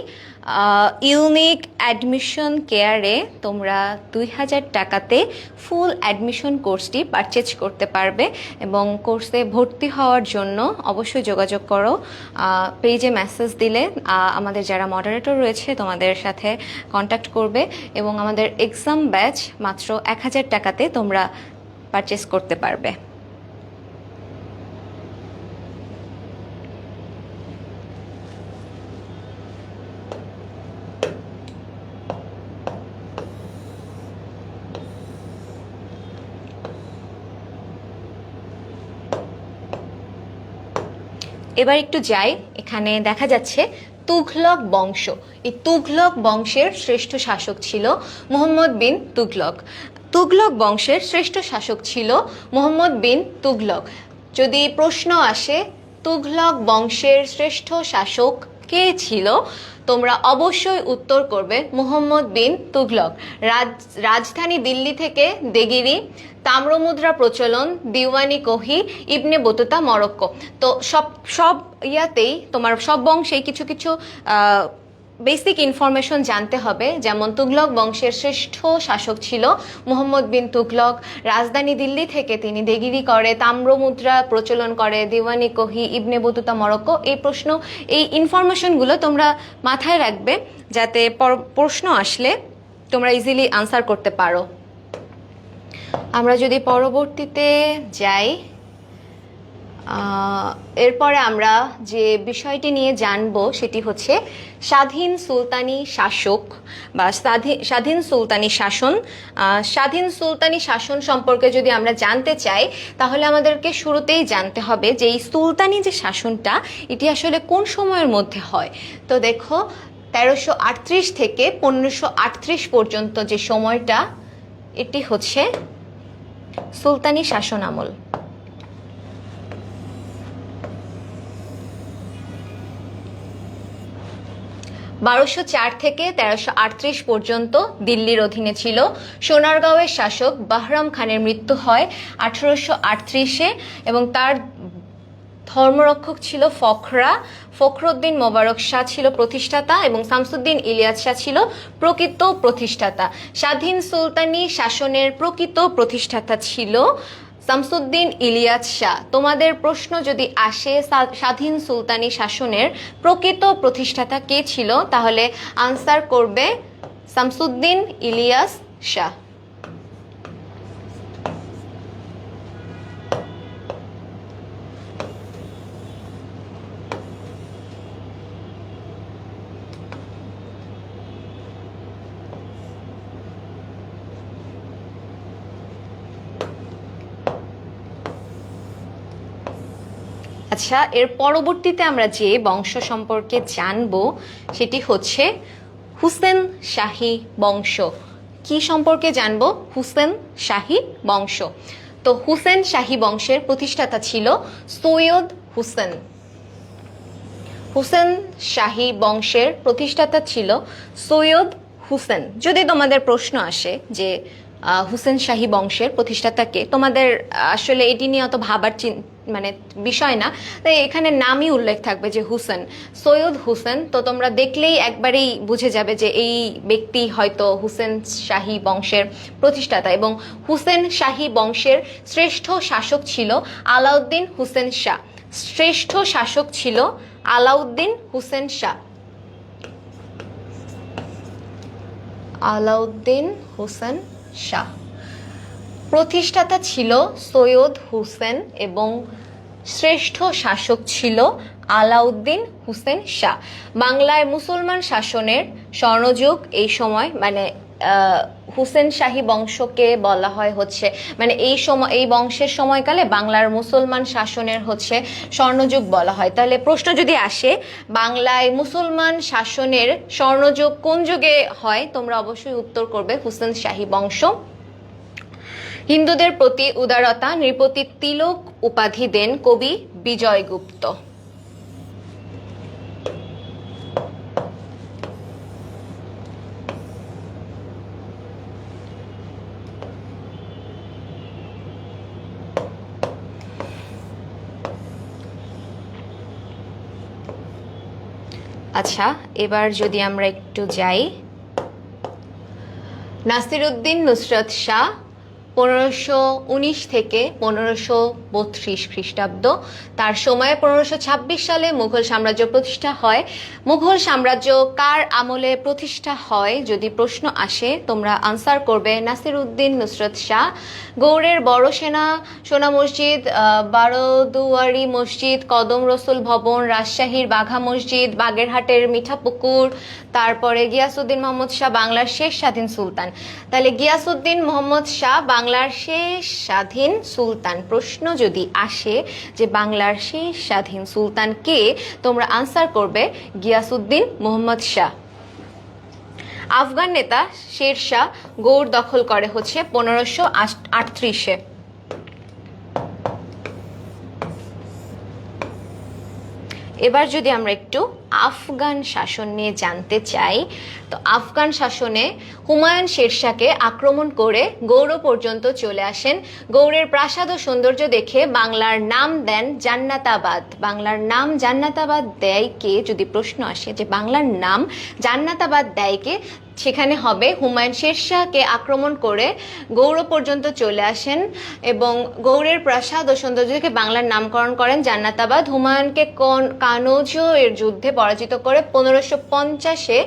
ইউনিক অ্যাডমিশন কেয়ারে তোমরা 2000 টাকাতে ফুল অ্যাডমিশন কোর্সটি পারচেজ করতে পারবে এবং কোর্সে ভর্তি হওয়ার জন্য অবশ্যই যোগাযোগ করো। পেজে মেসেজ দিলে আমাদের যারা মডারেটর রয়েছে তোমাদের সাথে কন্ট্যাক্ট করবে এবং আমাদের এক্সাম ব্যাচ মাত্র 1000 টাকাতে তোমরা পারচেজ করতে পারবে। এবার একটু যাই, এখানে দেখা যাচ্ছে তুঘলক বংশ। এই তুঘলক বংশের শ্রেষ্ঠ শাসক ছিল মুহাম্মদ বিন তুঘলক। তুঘলক বংশের শ্রেষ্ঠ শাসক ছিল মুহাম্মদ বিন তুঘলক। যদি প্রশ্ন আসে তুঘলক বংশের শ্রেষ্ঠ শাসক কে ছিল, তোমরা অবশ্যই উত্তর করবে মুহাম্মদ বিন তুঘলক। রাজধানী দিল্লি থেকে দেগিরি, তাম্রমুদ্রা প্রচলন, দিওয়ানি কহি, ইবনে বতুতা মরক্কো। তো সব ইয়াতেই তোমার সব বংশেই কিছু কিছু বেসিক ইনফরমেশন জানতে হবে। যেমন তুঘলক বংশের শ্রেষ্ঠ শাসক ছিল মুহাম্মদ বিন তুঘলক। রাজধানী দিল্লি থেকে তিনি দেগিরি করে, তাম্রমুদ্রা প্রচলন করে, দিওয়ানি কহি, ইবনে বতুতা মরক্কো। এই ইনফরমেশনগুলো তোমরা মাথায় রাখবে যাতে প্রশ্ন আসলে তোমরা ইজিলি আনসার করতে পারো। আমরা যদি পরবর্তীতে যাই, এরপরে আমরা যে বিষয়টি নিয়ে জানব সেটি হচ্ছে স্বাধীন সুলতানি শাসক বা স্বাধীন সুলতানি শাসন। স্বাধীন সুলতানি শাসন সম্পর্কে যদি আমরা জানতে চাই তাহলে আমাদেরকে শুরুতেই জানতে হবে যে এই সুলতানি যে শাসনটা এটি আসলে কোন সময়ের মধ্যে হয়। তো দেখো, 1338 থেকে 1538 পর্যন্ত যে সময়টা, এটি হচ্ছে সুলতানি শাসন আমল। 1204 থেকে 1338 পর্যন্ত দিল্লির অধীনে ছিল। সোনারগাঁওয়ের শাসক বাহরাম খানের মৃত্যু হয় 1838-এ এবং তার ধর্মরক্ষক ছিল ফখরুদ্দিন মোবারক শাহ ছিল প্রতিষ্ঠাতা এবং শামসুদ্দিন ইলিয়াস শাহ ছিল প্রকৃত প্রতিষ্ঠাতা। স্বাধীন সুলতানি শাসনের প্রকৃত প্রতিষ্ঠাতা ছিল শামসুদ্দিন ইলিয়াস শাহ। তোমাদের প্রশ্ন যদি আসে স্বাধীন সুলতানি শাসনের প্রকৃত প্রতিষ্ঠাতা কে ছিল, তাহলে আনসার করবে শামসুদ্দিন ইলিয়াস শাহ। আচ্ছা, এর পরবর্তীতে আমরা যে বংশ সম্পর্কে জানব সেটি হচ্ছে হুসেন শাহী বংশ। কি সম্পর্কে জানব? হুসেন শাহী বংশ। তো হুসেন শাহী বংশের প্রতিষ্ঠাতা ছিল সৈয়দ হুসেন। হুসেন শাহী বংশের প্রতিষ্ঠাতা ছিল সৈয়দ হুসেন। যদি তোমাদের প্রশ্ন আসে যে হুসেন শাহী বংশের প্রতিষ্ঠাতাকে, তোমাদের আসলে এটি নিয়ে অত ভাবার বিষয় না, তাই এখানে নামই উল্লেখ থাকবে যে হুসেন, সৈয়দ হুসেন। তো তোমরা দেখলেই একবারেই বুঝে যাবে যে এই ব্যক্তি হয়তো হুসেন শাহী বংশের প্রতিষ্ঠাতা। এবং হুসেন শাহী বংশের শ্রেষ্ঠ শাসক ছিল আলাউদ্দিন হুসেন শাহ। শ্রেষ্ঠ শাসক ছিল আলাউদ্দিন হুসেন শাহ। আলাউদ্দিন হুসেন শাহ। প্রতিষ্ঠাতা ছিল সৈয়দ হুসেন এবং শ্রেষ্ঠ শাসক ছিল আলাউদ্দিন হুসেন শাহ। বাংলায় মুসলমান শাসনের স্বর্ণযুগ এই সময়, হুসেন শাহী বংশকে বলা হয় হচ্ছে এই বংশের সময়কালে বাংলার মুসলমান শাসনের স্বর্ণযুগ বলা হয়। তাহলে প্রশ্ন যদি আসে বাংলায় মুসলমান শাসনের স্বর্ণযুগ কোন যুগে হয়, তোমরা অবশ্যই উত্তর করবে হুসেন শাহী বংশ। হিন্দুদের প্রতি উদারতা নৃপতি তিলক উপাধি দেন কবি বিজয়গুপ্ত। আচ্ছা, এবার যদি আমরা একটু যাই, নাসিরউদ্দিন নুসরত শাহ 1519 থেকে 1532 খ্রিস্টাব্দ। তার সময়ে 1526 সালে মুঘল সাম্রাজ্য প্রতিষ্ঠা হয়। মুঘল সাম্রাজ্য কার আমলে প্রতিষ্ঠা হয় যদি প্রশ্ন আসে, তোমরা আনসার করবে নাসিরউদ্দিন নুসরত শাহ। গৌড়ের বড় সোনা মসজিদ, বারোদুয়ারি মসজিদ, কদম রসুল ভবন, রাজশাহীর বাঘা মসজিদ, বাগেরহাটের মিঠাপুকুর, তারপরে গিয়াসউদ্দিন মোহাম্মদ শাহ বাংলার শেষ স্বাধীন সুলতান। তাহলে গিয়াসউদ্দিন মোহাম্মদ শাহ বাংলার শেষ স্বাধীন সুলতান। প্রশ্ন যদি আসে যে বাংলার শেষ স্বাধীন সুলতান কে, তোমরা আনসার করবে গিয়াসউদ্দিন মোহাম্মদ শাহ। আফগান নেতা শের শাহ গৌড় দখল করে হচ্ছে 1538-এ। এবার যদি আমরা একটু আফগান শাসন নিয়ে জানতে চাই, তো আফগান শাসনে হুমায়ুন শেরশাহকে আক্রমণ করে গৌড় পর্যন্ত চলে আসেন। গৌড়ের প্রাসাদ ও সৌন্দর্য দেখে বাংলার নাম দেন জান্নাতাবাদ। বাংলার নাম জান্নাতাবাদ দেয় কে যদি প্রশ্ন আসে যে বাংলার নাম জান্নাতাবাদ দেয় কে, সেখানে হবে হুমায়ুন শেরশাহকে আক্রমণ করে গৌড় পর্যন্ত চলে আসেন এবং গৌড়ের প্রাসাদ ও সৌন্দর্য দেখে বাংলার নামকরণ করেন জান্নাতাবাদ। হুমায়ুনকে কানৌজ এর যুদ্ধে পরাজিত করে 1550-এ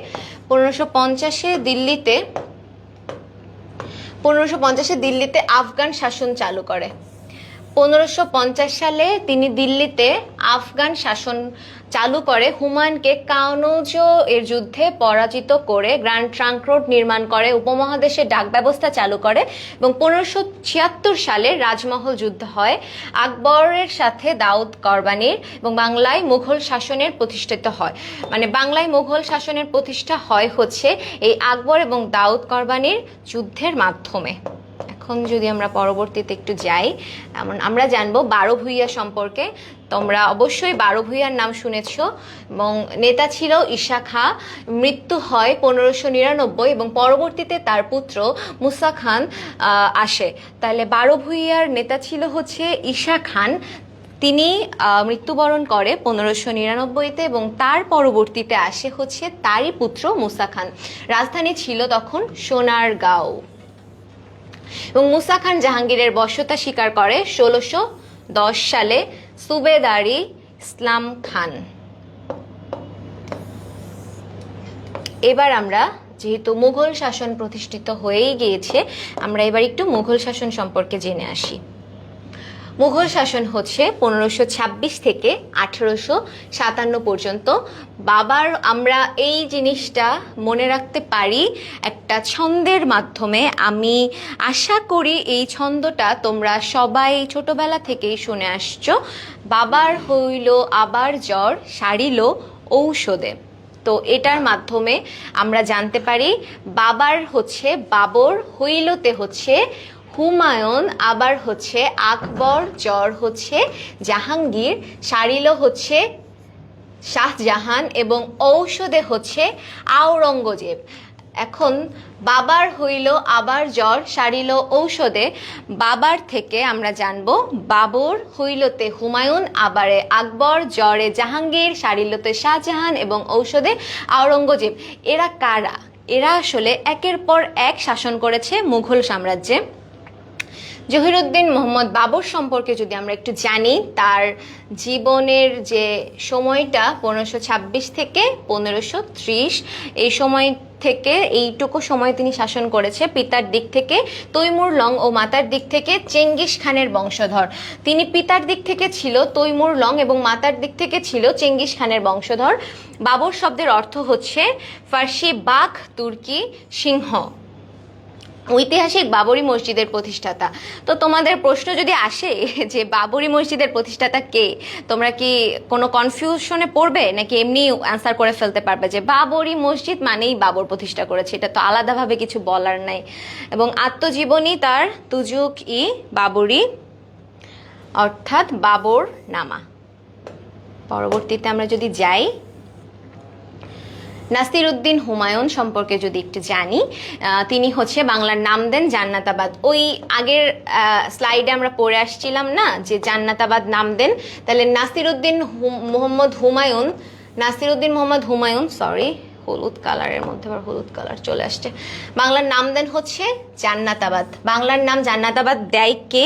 দিল্লিতে আফগান শাসন চালু করে। 1550 সালে তিনি দিল্লিতে আফগান শাসন চালু করে হুমায়ুনকে কানৌজ এর যুদ্ধে পরাজিত করে গ্র্যান্ড ট্রাঙ্ক রোড নির্মাণ করে, উপমহাদেশে ডাক ব্যবস্থা চালু করে এবং 1576 সালে রাজমহল যুদ্ধ হয় আকবরের সাথে দাউদ করবানির এবং বাংলায় মুঘল শাসনের প্রতিষ্ঠিত হয়। মানে বাংলায় মুঘল শাসনের প্রতিষ্ঠা হয় হচ্ছে এই আকবর এবং দাউদ করবানির যুদ্ধের মাধ্যমে। এখন যদি আমরা পরবর্তীতে একটু যাই, আমরা জানবো বারো ভূঁইয়া সম্পর্কে। তোমরা অবশ্যই বারো ভূঁইয়ার নাম শুনেছ এবং নেতা ছিল ঈশা খাঁ। মৃত্যু হয় 1599 এবং পরবর্তীতে তার পুত্র মুসা খান আসে। তাহলে বারো ভূঁইয়ার নেতা ছিল হচ্ছে ঈশা খান। তিনি মৃত্যুবরণ করে 1599-তে এবং তার পরবর্তীতে আসে হচ্ছে তারই পুত্র মুসা খান। রাজধানী ছিল তখন সোনারগাঁও এবং মুসা খান জাহাঙ্গীরের বশ্যতা স্বীকার করে 1610 সালে সুবেদারি ইসলাম খান। এবার আমরা যেহেতু মুঘল শাসন প্রতিষ্ঠিত হয়েই গিয়েছে, আমরা এবার একটু মুঘল শাসন সম্পর্কে জেনে আসি। মুঘল শাসন হচ্ছে 1526 থেকে 1857 পর্যন্ত। আমরা এই জিনিসটা মনে রাখতে পারি একটা ছন্দের মাধ্যমে। আমি আশা করি এই ছন্দটা তোমরা সবাই ছোটবেলা থেকেই শুনে আসছো। বাবার হইল আবার জ্বর, সারিল ঔষধে। তো এটার মাধ্যমে আমরা জানতে পারি বাবার হচ্ছে বাবর, হইলতে হচ্ছে হুমায়ুন, আবার হচ্ছে আকবর, জ্বর হচ্ছে জাহাঙ্গীর, সারিল হচ্ছে শাহজাহান এবং ঔষধে হচ্ছে আওরঙ্গজেব। এখন বাবার হইল আবার জ্বর, সারিল ঔষধে। বাবার থেকে আমরা জানবো বাবর, হইলতে হুমায়ুন, আবারে আকবর, জ্বরে জাহাঙ্গীর, সারিলতে শাহজাহান এবং ঔষধে আওরঙ্গজেব। এরা কারা? এরা আসলে একের পর এক শাসন করেছে মুঘল সাম্রাজ্যে। জহিরুদ্দিন মোহাম্মদ বাবর সম্পর্কে যদি আমরা একটু জানি, তার জীবনের যে সময়টা 1526 থেকে 1530, এই সময় থেকে এইটুকু সময় তিনি শাসন করেছে। পিতার দিক থেকে তৈমুর লং ও মাতার দিক থেকে চেঙ্গিস খানের বংশধর। তিনি পিতার দিক থেকে ছিল তৈমুর লং এবং মাতার দিক থেকে ছিল চেঙ্গিস খানের বংশধর। বাবর শব্দের অর্থ হচ্ছে ফার্সি বাঘ, তুর্কি সিংহ। ঐতিহাসিক বাবরি মসজিদের প্রতিষ্ঠাতা। তো তোমাদের প্রশ্ন যদি আসে যে বাবরি মসজিদের প্রতিষ্ঠাতা কে, তোমরা কি কোনো কনফিউশনে পড়বে নাকি এমনি অ্যান্সার করে ফেলতে পারবে যে বাবরি মসজিদ মানেই বাবর প্রতিষ্ঠা করেছে? এটা তো আলাদাভাবে কিছু বলার নাই। এবং আত্মজীবনী তার তুজুক ই বাবরি, অর্থাৎ বাবর নামা। পরবর্তীতে আমরা যদি যাই, নাসিরউদ্দিন হুমায়ুন সম্পর্কে যদি একটু জানি, তিনি হচ্ছে বাংলার নাম দেন জান্নাতাবাদ। ওই আগের স্লাইডে আমরা পড়ে আসছিলাম না যে জান্নাতাবাদ নাম দেন, তাহলে নাসিরউদ্দিন মোহাম্মদ হুমায়ুন নাসিরউদ্দিন মোহাম্মদ হুমায়ুন, সরি হলুদ কালারের মধ্যে আবার হলুদ কালার চলে আসছে। বাংলার নাম দেন হচ্ছে জান্নাতাবাদ। বাংলার নাম জান্নাতাবাদ দেয় কে?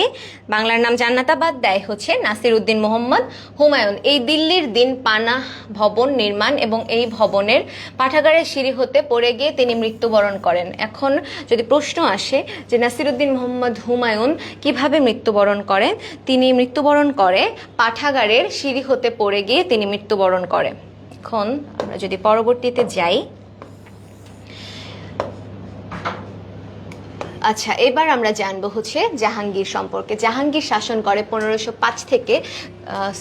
বাংলার নাম জান্নাতাবাদ দেয় হচ্ছে নাসিরউদ্দিন মোহাম্মদ হুমায়ুন। এই দিল্লির দিন পানা ভবন নির্মাণ এবং এই ভবনের পাঠাগারের সিঁড়ি হতে পড়ে গিয়ে তিনি মৃত্যুবরণ করেন। এখন যদি প্রশ্ন আসে যে নাসিরউদ্দিন মোহাম্মদ হুমায়ুন কিভাবে মৃত্যুবরণ করেন, তিনি মৃত্যুবরণ করে পাঠাগারের সিঁড়ি হতে পড়ে গিয়ে তিনি মৃত্যুবরণ করে। এখন আমরা যদি পরবর্তীতে যাই, আচ্ছা এবার আমরা জানবো হচ্ছে জাহাঙ্গীর সম্পর্কে। জাহাঙ্গীর শাসন করে 1505 থেকে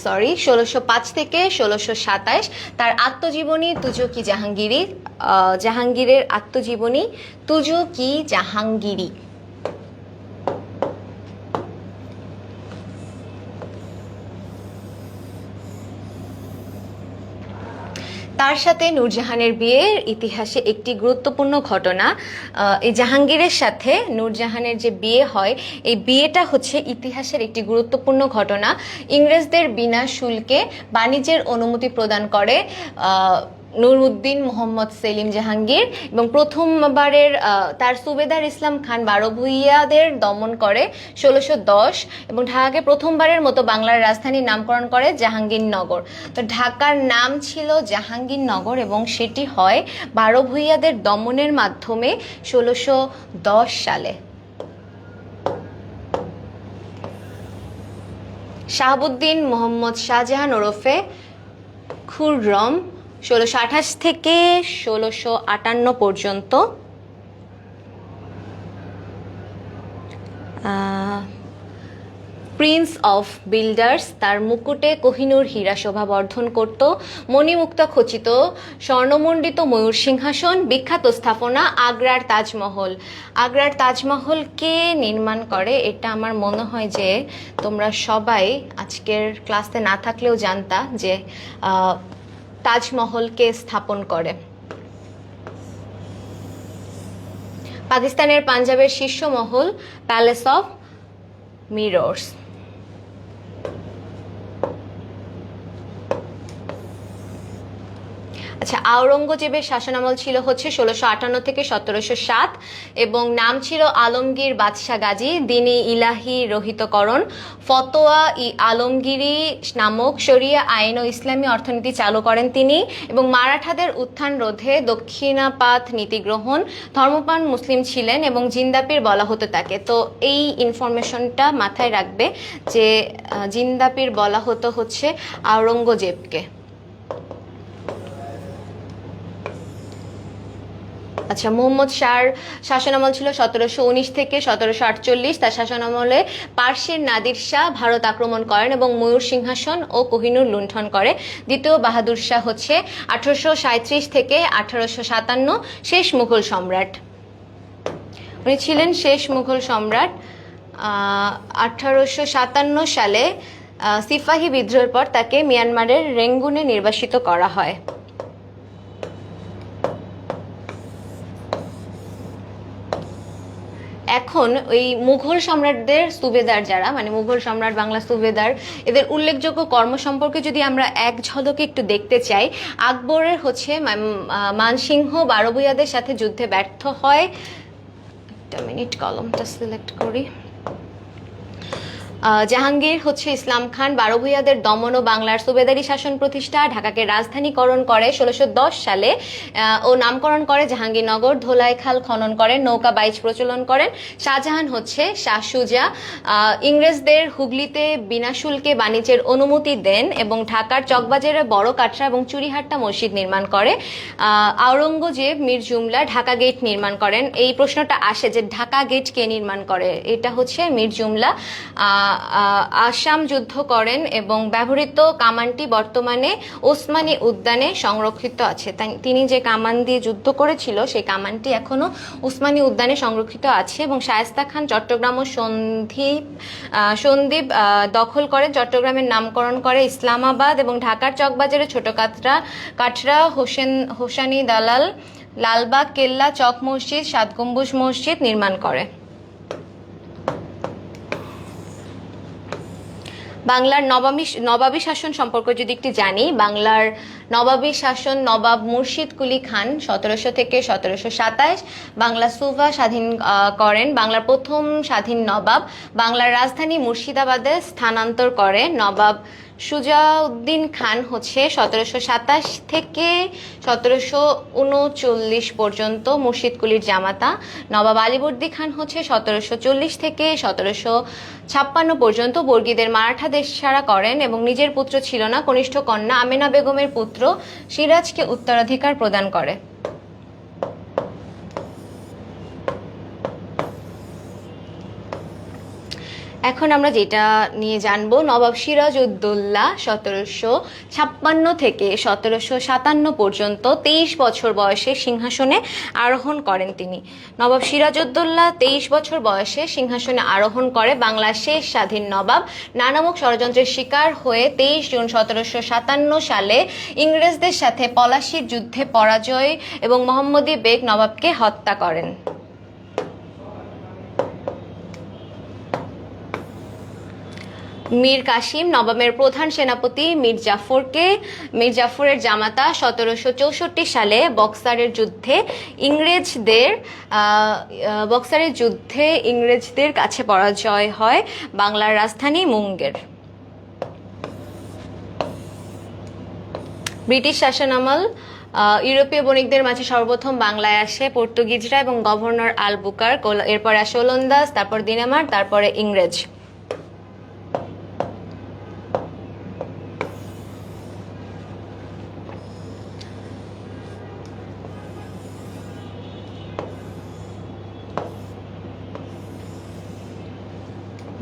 1605 থেকে 1627। তার আত্মজীবনী তুজো কি জাহাঙ্গীরি, জাহাঙ্গীরের আত্মজীবনী তুজো কি জাহাঙ্গীরি। তার সাথে নূরজাহানের বিয়ের ইতিহাসে একটি গুরুত্বপূর্ণ ঘটনা। এই জাহাঙ্গীরের সাথে নূরজাহানের যে বিয়ে হয়, এই বিয়েটা হচ্ছে ইতিহাসের একটি গুরুত্বপূর্ণ ঘটনা। ইংরেজদের বিনা শুল্কে বাণিজ্যের অনুমতি প্রদান করে নুরউদ্দিন মোহাম্মদ সেলিম জাহাঙ্গীর, এবং প্রথমবারের তার সুবেদার ইসলাম খান বারভূঁইয়াদের দমন করে 1610, এবং ঢাকাকে প্রথমবারের মতো বাংলার রাজধানীর নামকরণ করে জাহাঙ্গীরনগর। তো ঢাকার নাম ছিল জাহাঙ্গীরনগর এবং সেটি হয় বারভূঁইয়াদের দমনের মাধ্যমে 1610 সালে। শাহাবুদ্দিন মোহাম্মদ শাহজাহান ওরফে খুররম 1628 থেকে 1658 পর্যন্ত প্রিন্স অফ বিল্ডার্স। তার মুকুটে কোহিনূর হীরা শোভা বর্ধন করত। মণিমুক্তা খচিত স্বর্ণমণ্ডিত ময়ূর সিংহাসন। বিখ্যাত স্থাপনা আগ্রার তাজমহল। আগ্রার তাজমহল কে নির্মাণ করে? এটা আমার মনে হয় যে তোমরা সবাই আজকের ক্লাসে না থাকলেও জানতা যে তাজমহলকে স্থাপন করে। পাকিস্তানের পাঞ্জাবের শীর্ষ মহল প্যালেস অফ মিরর্স। আচ্ছা, আওরঙ্গজেবের শাসনামল ছিল হচ্ছে 1658 থেকে 1707 এবং নাম ছিল আলমগীর বাদশাহ গাজী। দিনে ইলাহি রহিতকরণ, ফতোয়া ই আলমগীরি নামক শরিয়া আইন ও ইসলামী অর্থনীতি চালু করেন তিনি, এবং মারাঠাদের উত্থান রোধে দক্ষিণাপাত নীতি গ্রহণ। ধর্মপ্রাণ মুসলিম ছিলেন এবং জিন্দাপীর বলা হতো তাকে। তো এই ইনফরমেশনটা মাথায় রাখবে যে জিন্দাপীর বলা হতো হচ্ছে আওরঙ্গজেবকে। আচ্ছা, মুহম্মদ শাহর শাসনামল ছিল 1719 থেকে 1748। তার শাসনামলে পার্সির নাদির শাহ ভারত আক্রমণ করেন এবং ময়ূর সিংহাসন ও কোহিনূর লুণ্ঠন করে। দ্বিতীয় বাহাদুর শাহ হচ্ছে 1837 থেকে 1857 শেষ মুঘল সম্রাট। উনি ছিলেন শেষ মুঘল সম্রাট। 1857 সালে সিপাহী বিদ্রোহের পর তাকে মিয়ানমারের রেঙ্গুনে নির্বাসিত করা হয়। এখন ওই মুঘল সম্রাটদের সুবেদার যারা, মানে মুঘল সম্রাট বাংলা সুবেদার, এদের উল্লেখযোগ্য কর্ম সম্পর্কে যদি আমরা এক ঝলকে একটু দেখতে চাই, আকবরের হচ্ছে মানসিংহ বারভূঁইয়াদের সাথে যুদ্ধে ব্যর্থ হয়। একটা মিনিট, কলমটা সিলেক্ট করি। জাহাঙ্গীর হচ্ছে ইসলাম খান বারভূঁইয়াদের দমন ও বাংলার সুবেদারি শাসন প্রতিষ্ঠা, ঢাকাকে রাজধানীকরণ করে 1610 সালে ও নামকরণ করে জাহাঙ্গীরনগর। ধোলাই খাল খনন করেন, নৌকা বাইচ প্রচলন করেন। শাহজাহান হচ্ছে শাহ সুজা ইংরেজদের হুগলিতে বিনা শুল্কে বাণিজ্যের অনুমতি দেন এবং ঢাকার চকবাজারে বড় কাটরা এবং চুরিহাট্টা মসজিদ নির্মাণ করে। আওরঙ্গজেব মীর জুমলা ঢাকা গেট নির্মাণ করেন। এই প্রশ্নটা আসে যে ঢাকা গেট কে নির্মাণ করে? এটা হচ্ছে মীর জুমলা। আসাম যুদ্ধ করেন এবং ব্যবহৃত কামানটি বর্তমানে ওসমানী উদ্যানে সংরক্ষিত আছে। তিনি যে কামান দিয়ে যুদ্ধ করেছিল সেই কামানটি এখনো ওসমানী উদ্যানে সংরক্ষিত আছে। এবং শায়েস্তা খান চট্টগ্রাম ও সন্দ্বীপ দখল করেন। চট্টগ্রামের নামকরণ করে ইসলামাবাদ এবং ঢাকার চকবাজারে ছোট কাটরা হোসানি দালাল লালবাগ কেল্লা চক মসজিদ সাত গম্বুজ মসজিদ নির্মাণ করে। বাংলার নবাবী শাসন সম্পর্কে যদি একটু জানি, বাংলার নবাবী শাসন নবাব মুর্শিদ কুলি খান 1700 থেকে 1727 বাংলা সুবা স্বাধীন করেন। বাংলার প্রথম স্বাধীন নবাব বাংলার রাজধানী মুর্শিদাবাদে স্থানান্তর করে। নবাব সুজাউদ্দিন খান হচ্ছে 1727 থেকে 1739 পর্যন্ত মুর্শিদকুলির জামাতা। নবাব আলীবর্দী খান হচ্ছে 1740 থেকে 1756 পর্যন্ত বর্গীদের মারাঠা দেশছাড়া করেন এবং নিজের পুত্র ছিল না, কনিষ্ঠ কন্যা আমেনা বেগমের পুত্র সিরাজকে উত্তরাধিকার প্রদান করে। এখন আমরা যেটা নিয়ে জানবো, নবাব সিরাজউদ্দৌলা 1756 থেকে 1757 পর্যন্ত 23 বছর বয়সে সিংহাসনে আরোহণ করেন তিনি। নবাব সিরাজউদ্দৌলা 23 বছর বয়সে সিংহাসনে আরোহণ করে বাংলার শেষ স্বাধীন নবাব নানামুখ ষড়যন্ত্রের শিকার হয়ে 23 জুন 1757 সালে ইংরেজদের সাথে পলাশীর যুদ্ধে পরাজয় এবং মোহাম্মদী বেগ নবাবকে হত্যা করেন। মীর কাসিম নবাবের প্রধান সেনাপতি মীর জাফরের জামাতা 1764 সালে বক্সারের যুদ্ধে ইংরেজদের কাছে পরাজয় হয় বাংলার রাজধানী মুঙ্গের। ব্রিটিশ শাসনামল ইউরোপীয় বণিকদের মাঝে সর্বপ্রথম বাংলায় আসে পর্তুগিজরা এবং গভর্নর আলবুকার, এরপরে আসে ওলন্দাজ, তারপর দিনেমার, তারপরে ইংরেজ।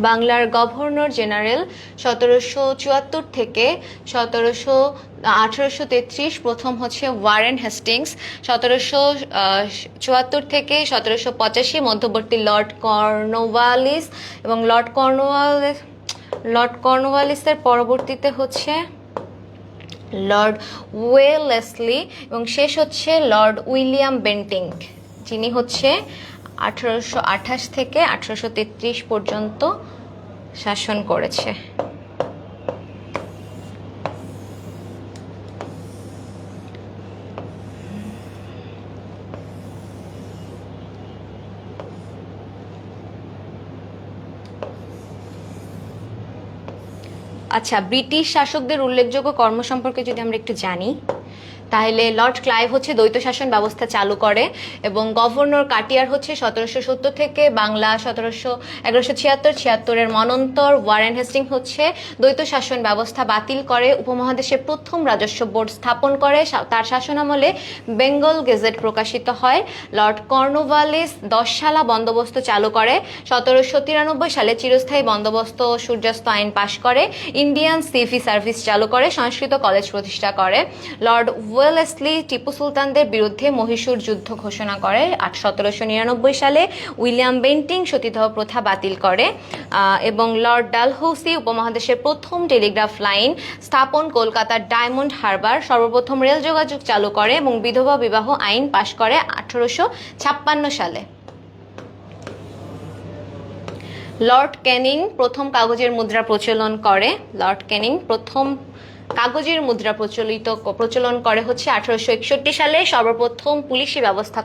বাংলার গভর্নর জেনারেল 1774 থেকে 1833 প্রথম হচ্ছে ওয়ারেন হেস্টিংস, 1774 থেকে 1785 মধ্যবর্তী লর্ড কর্নওয়ালিস এবং লর্ড কর্নওয়ালিসের পরবর্তীতে হচ্ছে লর্ড ওয়েলেসলি এবং শেষ হচ্ছে লর্ড উইলিয়াম বেন্টিং, যিনি হচ্ছে 1828 থেকে 1833 পর্যন্ত শাসন করেছে। আচ্ছা, ব্রিটিশ শাসকদের উল্লেখযোগ্য কর্ম সম্পর্কে যদি আমরা একটু জানি, তাহলে লর্ড ক্লাইভ হচ্ছে দ্বৈত শাসন ব্যবস্থা চালু করে এবং গভর্নর কাটিয়ার হচ্ছে 1770 থেকে বাংলা 1176 মনন্তর ওয়ারেন হেস্টিং হচ্ছে দ্বৈত শাসন ব্যবস্থা বাতিল করে উপমহাদেশে প্রথম রাজস্ব বোর্ড স্থাপন করে। তার শাসনামলে বেঙ্গল গেজেট প্রকাশিত হয়। লর্ড কর্নওয়ালিস 10 সালা বন্দোবস্ত চালু করে। 1793 সালে চিরস্থায়ী বন্দোবস্ত ও সূর্যাস্ত আইন পাশ করে। ইন্ডিয়ান সিভি সার্ভিস চালু করে। সংস্কৃত কলেজ প্রতিষ্ঠা করে। লর্ড ওয়েলেসলি টিপু সুলতানদের বিরুদ্ধে মহীশূর যুদ্ধ ঘোষণা করে। 1799 সালে উইলিয়াম বেন্টিং সতীদাহ প্রথা বাতিল করে এবং লর্ড ডালহৌসি উপমহাদেশের প্রথম টেলিগ্রাফ লাইন স্থাপন, কলকাতার ডায়মন্ড হারবার সর্বপ্রথম রেল যোগাযোগ চালু করে এবং বিধবা বিবাহ আইন পাশ করে 1856 সালে। লর্ড ক্যানিং প্রথম কাগজের মুদ্রা প্রচলন করে। লর্ড ক্যানিং প্রথম কাগজের মুদ্রা প্রচলন করে হচ্ছে 1861 সালে। সর্বপ্রথম পুলিশি ব্যবস্থা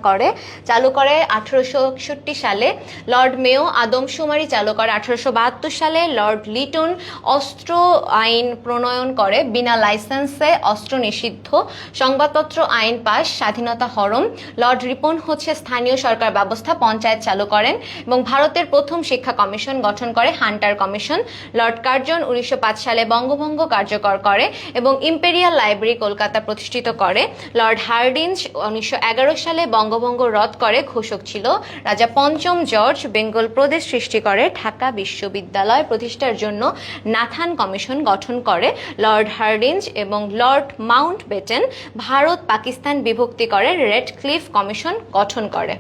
চালু করে 1861 সালে। লর্ড মেও আদমশুমারি চালু করে 1872 সালে। লর্ড লিটন অস্ত্র আইন প্রণয়ন করে, বিনা লাইসেন্সে অস্ত্র নিষিদ্ধ। সংবাদপত্র আইন পাশ, স্বাধীনতা হরণ। লর্ড রিপন হচ্ছে স্থানীয় সরকার ব্যবস্থা, পঞ্চায়েত চালু করেন এবং ভারতের প্রথম শিক্ষা কমিশন গঠন করে, হান্টার কমিশন। লর্ড কার্জন 1905 সালে বঙ্গভঙ্গ কার্যকর করে এবং ইম্পেরিয়াল লাইব্রেরি কলকাতা প্রতিষ্ঠিত করে। লর্ড হার্ডিঞ্জ 1911 সালে বঙ্গভঙ্গ রদ করে, ঘোষক ছিল। রাজা পঞ্চম জর্জ বেঙ্গল প্রদেশ সৃষ্টি করে। ঢাকা বিশ্ববিদ্যালয় প্রতিষ্ঠার জন্য নাথান কমিশন গঠন করে লর্ড হার্ডিঞ্জ এবং লর্ড মাউন্টব্যাটেন ভারত পাকিস্তান বিভক্তি করে রেড ক্লিফ কমিশন গঠন করে।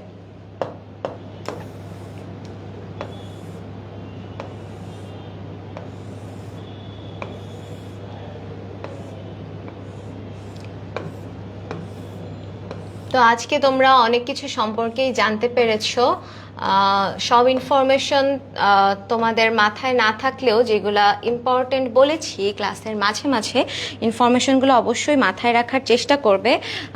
তো আজকে তোমরা অনেক কিছু সম্পর্কেই জানতে পেরেছো। সব ইনফরমেশন তোমাদের মাথায় না থাকলেও যেগুলা ইম্পর্টেন্ট বলেছি ক্লাসের মাঝে মাঝে ইনফরমেশনগুলো অবশ্যই মাথায় রাখার চেষ্টা করবে।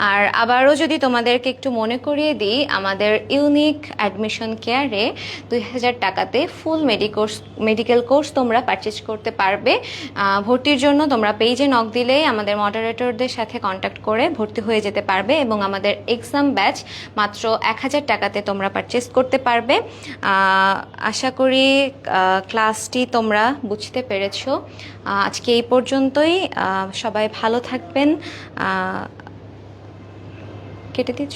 আর আবারও যদি তোমাদেরকে একটু মনে করিয়ে দিই, আমাদের ইউনিক অ্যাডমিশন কেয়ারে 2000 টাকাতে ফুল মেডিকেল কোর্স তোমরা পারচেজ করতে পারবে। ভর্তির জন্য তোমরা পেজে নক দিলেই আমাদের মডারেটরদের সাথে কন্ট্যাক্ট করে ভর্তি হয়ে যেতে পারবে এবং আমাদের এক্সাম ব্যাচ মাত্র 1000 টাকাতে তোমরা পারচেস করতে পারবে। আশা করি ক্লাসটি তোমরা বুঝতে পেরেছো। আজকে এই পর্যন্তই। সবাই ভালো থাকবেন। কেটে দিচ্ছ।